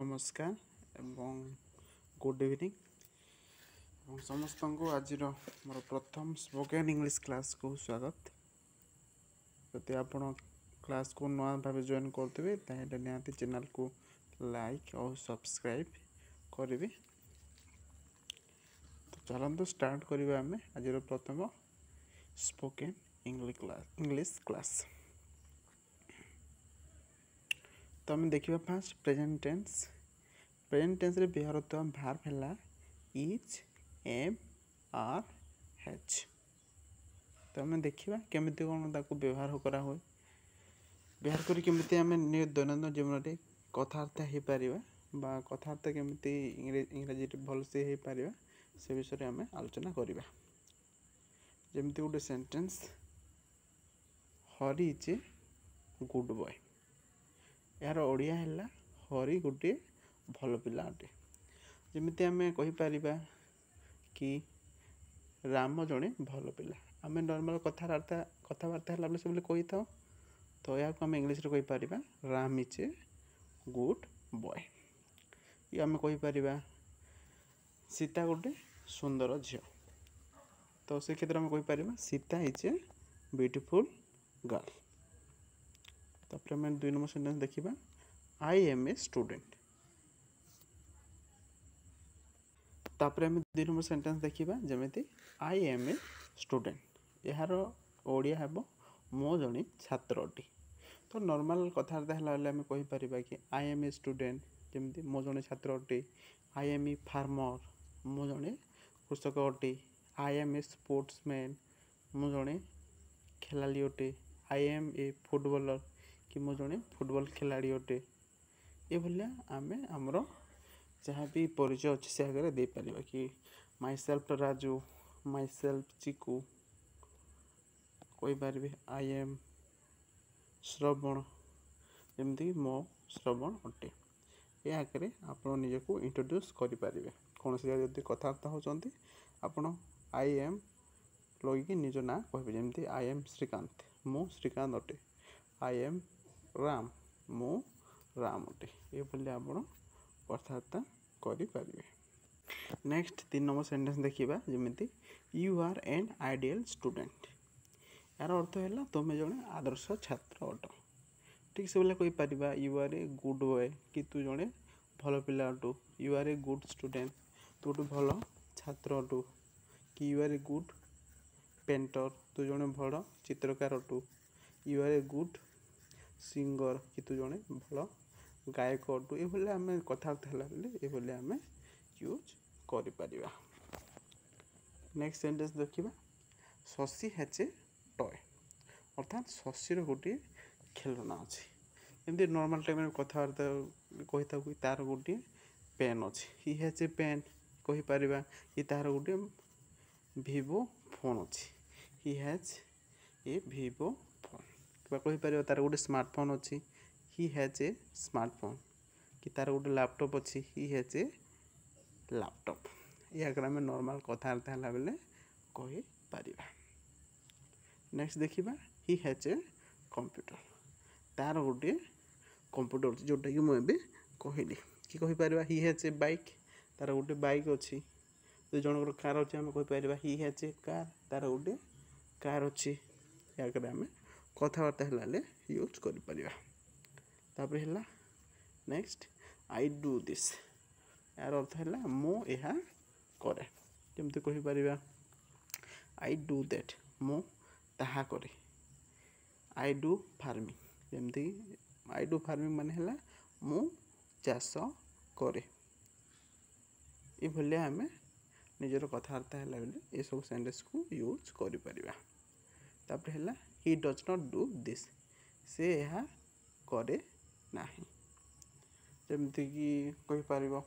नमस्कार एवं good evening और समस्त को आज मोर प्रथम स्पोकन इंग्लिश क्लास को स्वागत। जदि आप क्लास को नुआ भाव जॉइन करते ताहले निहाती चैनल को लाइक और सब्सक्राइब करेंगे। तो चलते स्टार्ट करिबा आमे आज प्रथम स्पोकन इंग्लिश क्लास। तो आम देखा फास्ट प्रेजेंट टेंस रे व्यवहार होता भार्ब है इज एम आर एच। तो आम देखा केमी कौन ताको व्यवहार करा हुए व्यवहार करी केमिति आम दैनंदिन जीवन में कथबार्ता हो पार बा कथबार्ता केमिति इंग्राजी भलसे हो पार से विषय आम आलोचना करवा। जमती गोटे sentence Hari is a good boy. यार ओडिया है हरि गोटे भल पिला अटे। जमिति आम कहीपर कि राम जड़े भल पिला आम नॉर्मल कथबार्ता है सब कही था। तो या आम इंग्लीश कहीपर Ram is a good boy. ये आम कहीपर सीता गोटे सुंदर झी। तो से क्षेत्र में कहीपर Sita is a beautiful girl. तापर आम 2 नंबर सेंटेंस देखा आई एम ए स्टूडेंट। तापर आम 2 नंबर सेंटेंस देखा जमी आई एम ए स्टूडेंट यार ओडिया है मो जड़े छात्र अटी। तो नॉर्मल कथबार्ता है आम कहीपर कि आई एम ए स्टूडेंट जमी मो जड़े छात्र अटे। आई एम ए फार्मर मो जड़े कृषक अटे। आई एम ए स्पोर्ट्समैन मो जड़े खेलाड़ी अटे। आई एम ए फुटबॉलर कि मो जड़े फुटबॉल खिलाड़ी अटे। ये भाया आम आमर जहाँ भी परिचय अच्छे से आगे दे पार कि myself Raju myself Chiku कहीपर आई एम श्रवण जमती मो श्रवण अटे। ये आगे आप निजक इंट्रोड्यूस करें कौन सी जब कथबार्ता होती आपड़ आई एम लगे निज ना कहे जमी आई एम श्रीकांत मु श्रीकांत अटे। आई एम राम मु राम अटे। ये बोले आप कथबार्ता करें। नेक्स्ट 3 नंबर सेंटेंस देखा जमी you are an ideal student. यार अर्थ है तुम्हें जड़े आदर्श छात्र अट। ठीक से बोले कहीपर you are a good boy कि तू जड़े भल पिला अटू। You are a good student तू गोटे भल छात्र अटू। कि you are a good painter तू जड़े भल चित्रकार अटू। You are a good singer कि तू जड़े भल गायक अटू। ये आम कथबार्ता है आम यूज कर। नेक्स्ट सेंटेंस देखा शशि हैज ए टॉय अर्थात शशीर गोटे खेलना अच्छी। एमती नॉर्मल टाइम कथबार्ता कही था कि तार गोटे पेन अच्छी। हि हैज ए पेन कहीपर कि तार गोटे वीवो फोन अच्छी। He has a Vivo phone कहीपर तार गोटे स्मार्टफोन अच्छी। हि हैज ए स्मार्टफोन कि तार गोटे लैपटॉप अच्छी। He has A laptop. ये आगे आम नॉर्मल कथबार्ता है बेले कहीपर। नेक्स्ट देखा हि हैज ए कंप्यूटर तार गोटे कंप्यूटर जोटा कि मुझे कहली कि कहीपर हि हैज ए बाइक तार गोटे बाइक अच्छी। तो जनकर कार अच्छे आम कहीपर हि हैज ए कार तार गोटे कार अच्छी। आगे आम कथबार्ता है यूज कर। नेक्स्ट आई डू दिस यार अर्थ है मु यह करे। जमती कहीपर आई डू दैट मु ताहा करे। आई डू फार्मिंग जमती आई डू फार्मिंग मान है मु चाष करे। ये भाया आम निजर कथबार्ता है ये सब सेंटेंस को यूज कर। He does not do this से यह करे नाही। जमती कि कहीपर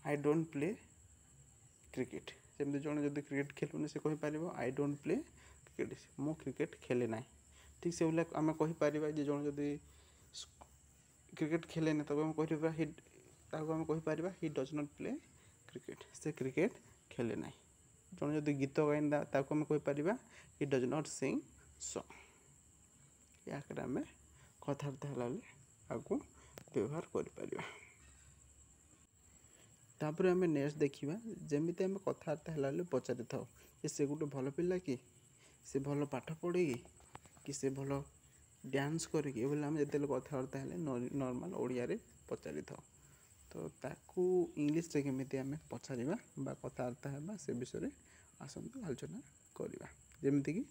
आई डोंट प्ले क्रिकेट जमती जड़े जब क्रिकेट खेलुनि से कहीपर आई डोंट प्ले क्रिकेट मु क्रिकेट खेले ना। ठीक से बोले आम कहीपर जड़े जदि क्रिकेट खेले ना तब आम कहीपर he does not play cricket से क्रिकेट खेले ना। जड़े जब गीत गाइना ताको आम कहीपर he does not sing song. या आम कथबार्ता है आगे व्यवहार कर। तापर आम नेक्स्ट देखा जमी आम कथबार्ता है पचारि था कि से गोटे भल पिला कि से भल पाठ पढ़े कि से भल डांस करे कि आम जो कथबार्ता है नॉर्मल ओडिया रे पचारि था तो ताकू इंग्लिश रे केमिति आम पचारिबा बा कथबार्ता है से विषय आसतु आलोचना करवा जमीती कि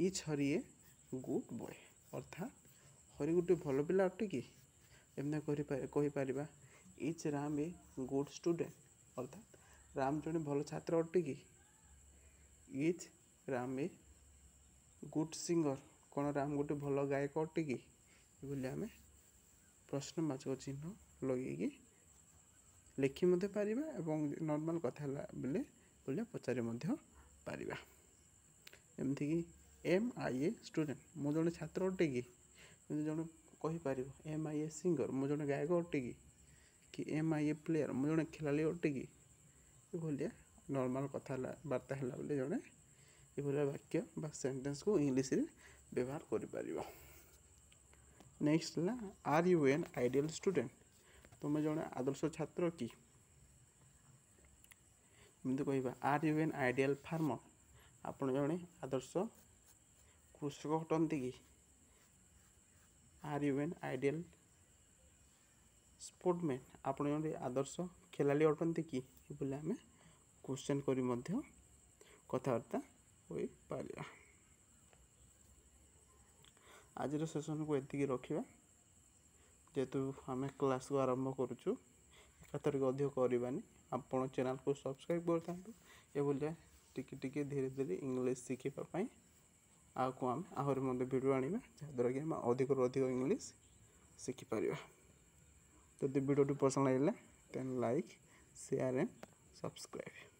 is Hari a good boy अर्थात हरि गोटे भल पिला अटे कि एमती कहीपर is Ram a good student अर्थात राम जड़े भल छात्र अटे कि is Ram a good singer कौन राम गोटे भल गायक अटे कि बोले आम प्रश्नवाचक चिन्ह लगे लिखि पारिबा एवं नॉर्मल कथा बेले बोले पचारि पारिबा एमती कि एम आई ए स्टूडेंट मु जड़े छात्र अटे कि जड़े कहीपर एम आई ए सिंगर मु जड़े गायक अटे कि एम आई ए प्लेयर मु जड़े खेलाड़ी अटे कि भाया नॉर्मल कथबार्ता है बोले जड़े ये वाक्य बा सेंटेंस को इंग्लिश रे व्यवहार कर। नेक्स्ट है are you an ideal student तुम जड़े आदर्श छात्र कि एमती कह are you an ideal farmer आपड़ जड़े आदर्श कृषक हटती कि are you an ideal sportsman आप आदर्श खेलाड़ी अटंती कि बोले आम क्वेश्चन करी कथबार्ता हो पारिबा। आज सेशन को एतिकी रखिबा जेहेतु आम क्लास को आरंभ करुचु एकाथरक अधिक करवानी आपण चैनल को सब्सक्राइब करथांतु ए बोलिया टिके टिके धीरे धीरे इंग्लिश शिखापी आगे आम आहरी मध्य वीडियो आनिबा जहाँद्वारा कि आम अधिक अधिक इंग्लिश शिखिपर। जदि वीडियो पसंद लगे then like share and subscribe.